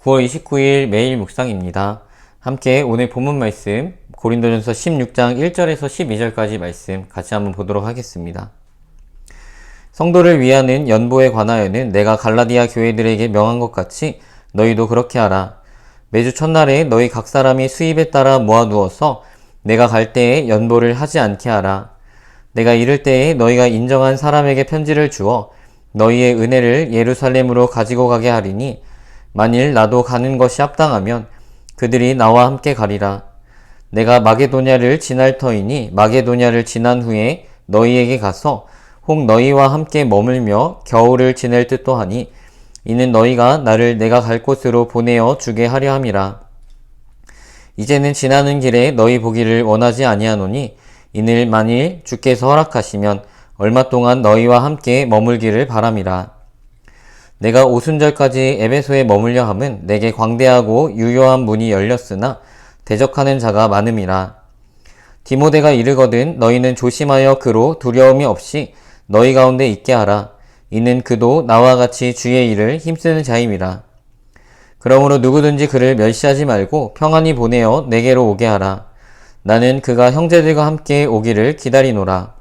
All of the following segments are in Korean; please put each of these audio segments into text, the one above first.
9월 29일 매일 묵상입니다. 함께 오늘 본문 말씀 고린도전서 16장 1절에서 12절까지 말씀 같이 한번 보도록 하겠습니다. 성도를 위하는 연보에 관하여는 내가 갈라디아 교회들에게 명한 것 같이 너희도 그렇게 하라. 매주 첫날에 너희 각 사람이 수입에 따라 모아두어서 내가 갈 때에 연보를 하지 않게 하라. 내가 이를 때에 너희가 인정한 사람에게 편지를 주어 너희의 은혜를 예루살렘으로 가지고 가게 하리니 만일 나도 가는 것이 합당하면 그들이 나와 함께 가리라. 내가 마게도냐를 지날 터이니 마게도냐를 지난 후에 너희에게 가서 혹 너희와 함께 머물며 겨울을 지낼 듯도 하니 이는 너희가 나를 내가 갈 곳으로 보내어 주게 하려 함이라. 이제는 지나는 길에 너희 보기를 원하지 아니하노니 이는 만일 주께서 허락하시면 얼마 동안 너희와 함께 머물기를 바람이라. 내가 오순절까지 에베소에 머물려 함은 내게 광대하고 유효한 문이 열렸으나 대적하는 자가 많음이라. 디모데가 이르거든 너희는 조심하여 그로 두려움이 없이 너희 가운데 있게 하라. 이는 그도 나와 같이 주의 일을 힘쓰는 자임이라. 그러므로 누구든지 그를 멸시하지 말고 평안히 보내어 내게로 오게 하라. 나는 그가 형제들과 함께 오기를 기다리노라.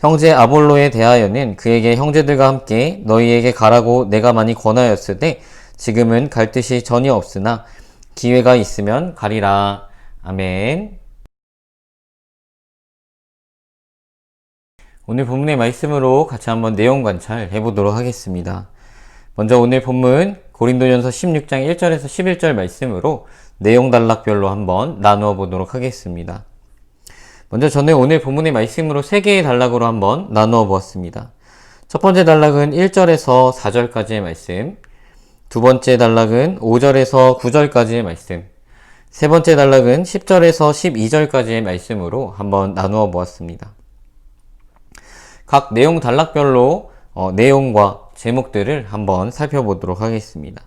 형제 아볼로에 대하여는 그에게 형제들과 함께 너희에게 가라고 내가 많이 권하였으되 지금은 갈 뜻이 전혀 없으나 기회가 있으면 가리라. 아멘. 오늘 본문의 말씀으로 같이 한번 내용 관찰해 보도록 하겠습니다. 먼저 오늘 본문 고린도전서 16장 1절에서 11절 말씀으로 내용 단락별로 한번 나누어 보도록 하겠습니다. 먼저 저는 오늘 본문의 말씀으로 3개의 단락으로 한번 나누어 보았습니다. 첫 번째 단락은 1절에서 4절까지의 말씀, 두 번째 단락은 5절에서 9절까지의 말씀, 세 번째 단락은 10절에서 12절까지의 말씀으로 한번 나누어 보았습니다. 각 내용 단락별로 내용과 제목들을 한번 살펴보도록 하겠습니다.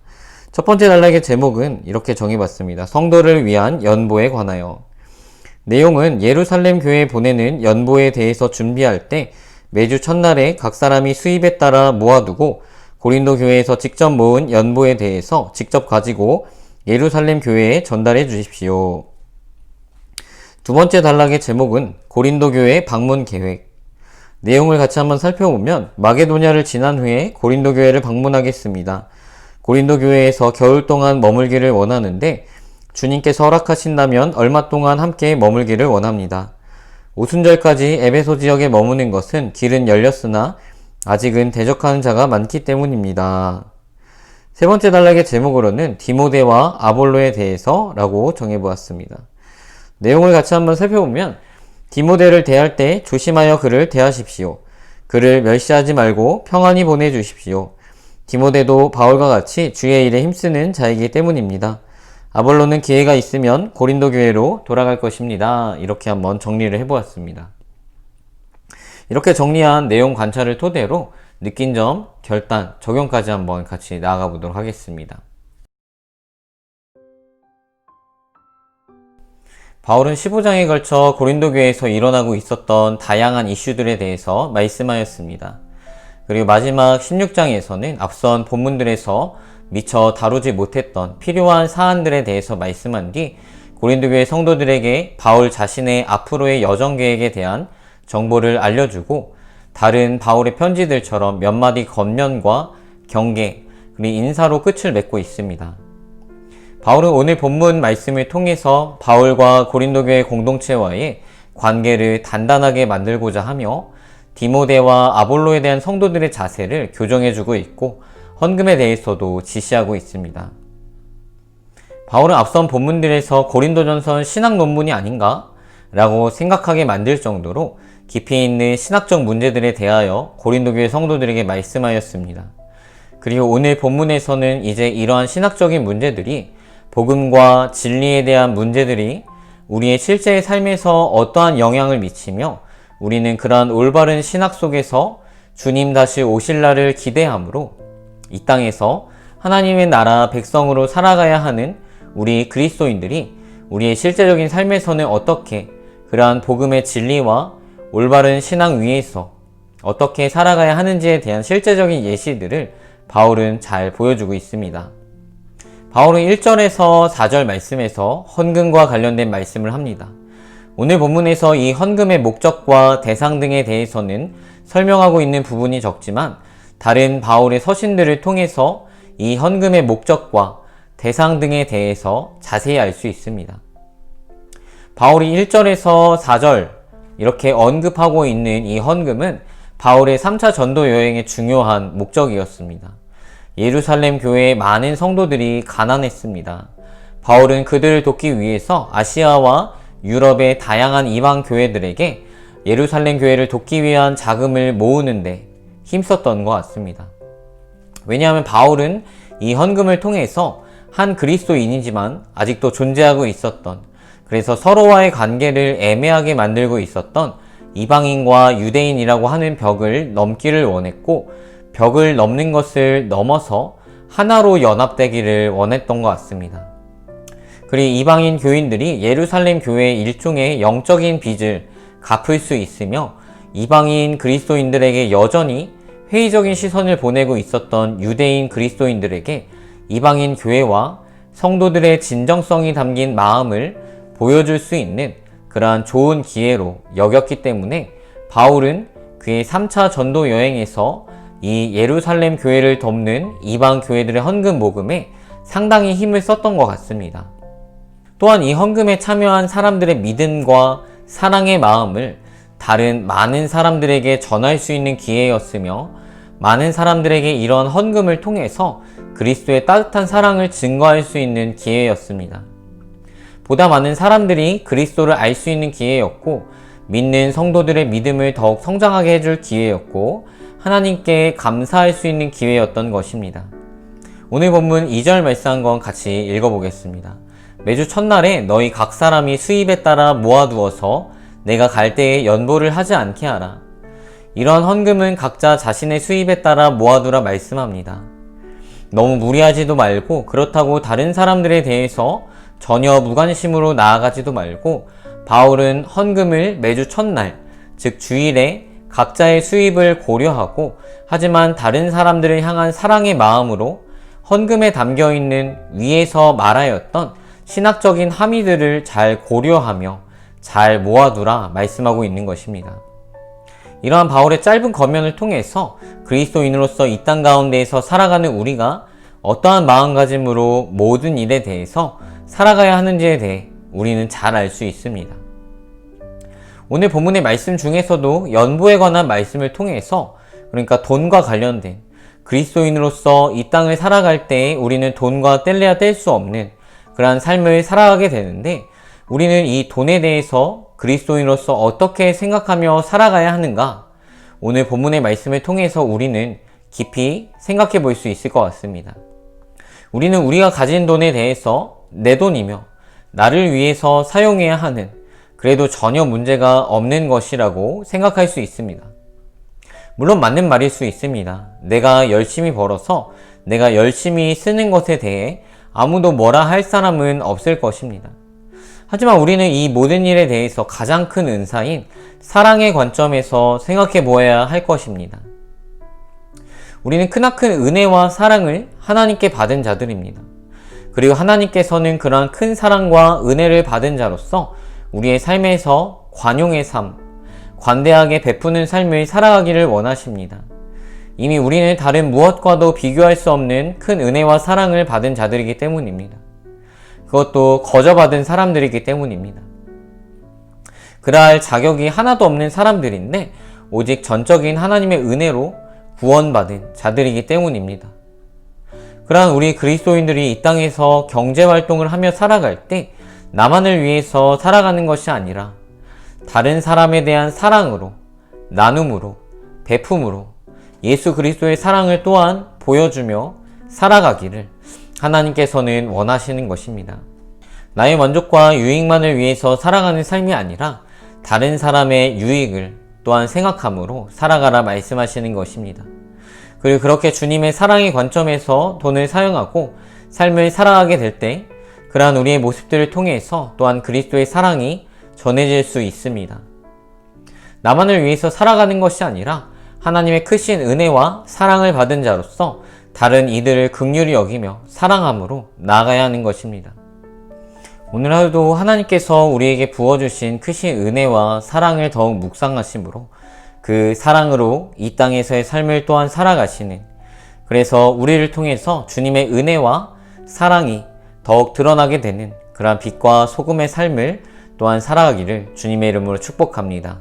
첫 번째 단락의 제목은 이렇게 정해봤습니다. 성도를 위한 연보에 관하여. 내용은 예루살렘 교회에 보내는 연보에 대해서 준비할 때 매주 첫날에 각 사람이 수입에 따라 모아두고 고린도 교회에서 직접 모은 연보에 대해서 직접 가지고 예루살렘 교회에 전달해 주십시오. 두 번째 단락의 제목은 고린도 교회 방문 계획. 내용을 같이 한번 살펴보면 마게도냐를 지난 후에 고린도 교회를 방문하겠습니다. 고린도 교회에서 겨울 동안 머물기를 원하는데 주님께서 허락하신다면 얼마 동안 함께 머물기를 원합니다. 오순절까지 에베소 지역에 머무는 것은 길은 열렸으나 아직은 대적하는 자가 많기 때문입니다. 세 번째 단락의 제목으로는 디모데와 아볼로에 대해서 라고 정해보았습니다. 내용을 같이 한번 살펴보면 디모데를 대할 때 조심하여 그를 대하십시오. 그를 멸시하지 말고 평안히 보내주십시오. 디모데도 바울과 같이 주의 일에 힘쓰는 자이기 때문입니다. 아볼로는 기회가 있으면 고린도 교회로 돌아갈 것입니다. 이렇게 한번 정리를 해보았습니다. 이렇게 정리한 내용 관찰을 토대로 느낀 점, 결단, 적용까지 한번 같이 나아가 보도록 하겠습니다. 바울은 15장에 걸쳐 고린도 교회에서 일어나고 있었던 다양한 이슈들에 대해서 말씀하였습니다. 그리고 마지막 16장에서는 앞선 본문들에서 미처 다루지 못했던 필요한 사안들에 대해서 말씀한 뒤 고린도 교회 성도들에게 바울 자신의 앞으로의 여정 계획에 대한 정보를 알려주고 다른 바울의 편지들처럼 몇 마디 권면과 경계 그리고 인사로 끝을 맺고 있습니다. 바울은 오늘 본문 말씀을 통해서 바울과 고린도 교회 공동체와의 관계를 단단하게 만들고자 하며 디모데와 아볼로에 대한 성도들의 자세를 교정해주고 있고 헌금에 대해서도 지시하고 있습니다. 바울은 앞선 본문들에서 고린도전서는 신학 논문이 아닌가? 라고 생각하게 만들 정도로 깊이 있는 신학적 문제들에 대하여 고린도 교회 성도들에게 말씀하였습니다. 그리고 오늘 본문에서는 이제 이러한 신학적인 문제들이 복음과 진리에 대한 문제들이 우리의 실제 삶에서 어떠한 영향을 미치며 우리는 그러한 올바른 신학 속에서 주님 다시 오실 날을 기대함으로 이 땅에서 하나님의 나라 백성으로 살아가야 하는 우리 그리스도인들이 우리의 실제적인 삶에서는 어떻게 그러한 복음의 진리와 올바른 신앙 위에서 어떻게 살아가야 하는지에 대한 실제적인 예시들을 바울은 잘 보여주고 있습니다. 바울은 1절에서 4절 말씀에서 헌금과 관련된 말씀을 합니다. 오늘 본문에서 이 헌금의 목적과 대상 등에 대해서는 설명하고 있는 부분이 적지만 다른 바울의 서신들을 통해서 이 헌금의 목적과 대상 등에 대해서 자세히 알 수 있습니다. 바울이 1절에서 4절 이렇게 언급하고 있는 이 헌금은 바울의 3차 전도 여행의 중요한 목적이었습니다. 예루살렘 교회의 많은 성도들이 가난했습니다. 바울은 그들을 돕기 위해서 아시아와 유럽의 다양한 이방 교회들에게 예루살렘 교회를 돕기 위한 자금을 모으는데 힘썼던 것 같습니다. 왜냐하면 바울은 이 헌금을 통해서 한 그리스도인이지만 아직도 존재하고 있었던, 그래서 서로와의 관계를 애매하게 만들고 있었던 이방인과 유대인이라고 하는 벽을 넘기를 원했고, 벽을 넘는 것을 넘어서 하나로 연합되기를 원했던 것 같습니다. 그리고 이방인 교인들이 예루살렘 교회의 일종의 영적인 빚을 갚을 수 있으며, 이방인 그리스도인들에게 여전히 회의적인 시선을 보내고 있었던 유대인 그리스도인들에게 이방인 교회와 성도들의 진정성이 담긴 마음을 보여줄 수 있는 그러한 좋은 기회로 여겼기 때문에 바울은 그의 3차 전도 여행에서 이 예루살렘 교회를 돕는 이방 교회들의 헌금 모금에 상당히 힘을 썼던 것 같습니다. 또한 이 헌금에 참여한 사람들의 믿음과 사랑의 마음을 다른 많은 사람들에게 전할 수 있는 기회였으며, 많은 사람들에게 이런 헌금을 통해서 그리스도의 따뜻한 사랑을 증거할 수 있는 기회였습니다. 보다 많은 사람들이 그리스도를 알 수 있는 기회였고, 믿는 성도들의 믿음을 더욱 성장하게 해줄 기회였고, 하나님께 감사할 수 있는 기회였던 것입니다. 오늘 본문 2절 말씀 건 같이 읽어보겠습니다. 매주 첫날에 너희 각 사람이 수입에 따라 모아두어서 내가 갈 때에 연보를 하지 않게 하라. 이런 헌금은 각자 자신의 수입에 따라 모아두라 말씀합니다. 너무 무리하지도 말고, 그렇다고 다른 사람들에 대해서 전혀 무관심으로 나아가지도 말고, 바울은 헌금을 매주 첫날, 즉 주일에 각자의 수입을 고려하고, 하지만 다른 사람들을 향한 사랑의 마음으로 헌금에 담겨있는 위에서 말하였던 신학적인 함의들을 잘 고려하며 잘 모아두라 말씀하고 있는 것입니다. 이러한 바울의 짧은 권면을 통해서 그리스도인으로서 이 땅 가운데에서 살아가는 우리가 어떠한 마음가짐으로 모든 일에 대해서 살아가야 하는지에 대해 우리는 잘 알 수 있습니다. 오늘 본문의 말씀 중에서도 연보에 관한 말씀을 통해서, 그러니까 돈과 관련된, 그리스도인으로서 이 땅을 살아갈 때 우리는 돈과 뗄래야 뗄 수 없는 그러한 삶을 살아가게 되는데, 우리는 이 돈에 대해서 그리스도인으로서 어떻게 생각하며 살아가야 하는가, 오늘 본문의 말씀을 통해서 우리는 깊이 생각해 볼 수 있을 것 같습니다. 우리는 우리가 가진 돈에 대해서 내 돈이며 나를 위해서 사용해야 하는, 그래도 전혀 문제가 없는 것이라고 생각할 수 있습니다. 물론 맞는 말일 수 있습니다. 내가 열심히 벌어서 내가 열심히 쓰는 것에 대해 아무도 뭐라 할 사람은 없을 것입니다. 하지만 우리는 이 모든 일에 대해서 가장 큰 은사인 사랑의 관점에서 생각해 보아야 할 것입니다. 우리는 크나큰 은혜와 사랑을 하나님께 받은 자들입니다. 그리고 하나님께서는 그러한 큰 사랑과 은혜를 받은 자로서 우리의 삶에서 관용의 삶, 관대하게 베푸는 삶을 살아가기를 원하십니다. 이미 우리는 다른 무엇과도 비교할 수 없는 큰 은혜와 사랑을 받은 자들이기 때문입니다. 그것도 거저받은 사람들이기 때문입니다. 그러할 자격이 하나도 없는 사람들인데 오직 전적인 하나님의 은혜로 구원받은 자들이기 때문입니다. 그러한 우리 그리스도인들이 이 땅에서 경제활동을 하며 살아갈 때 나만을 위해서 살아가는 것이 아니라 다른 사람에 대한 사랑으로, 나눔으로, 베품으로 예수 그리스도의 사랑을 또한 보여주며 살아가기를 하나님께서는 원하시는 것입니다. 나의 만족과 유익만을 위해서 살아가는 삶이 아니라 다른 사람의 유익을 또한 생각함으로 살아가라 말씀하시는 것입니다. 그리고 그렇게 주님의 사랑의 관점에서 돈을 사용하고 삶을 살아가게 될 때 그러한 우리의 모습들을 통해서 또한 그리스도의 사랑이 전해질 수 있습니다. 나만을 위해서 살아가는 것이 아니라 하나님의 크신 은혜와 사랑을 받은 자로서 다른 이들을 긍휼히 여기며 사랑함으로 나아가야 하는 것입니다. 오늘 하루도 하나님께서 우리에게 부어주신 크신 은혜와 사랑을 더욱 묵상하심으로 그 사랑으로 이 땅에서의 삶을 또한 살아가시는, 그래서 우리를 통해서 주님의 은혜와 사랑이 더욱 드러나게 되는 그러한 빛과 소금의 삶을 또한 살아가기를 주님의 이름으로 축복합니다.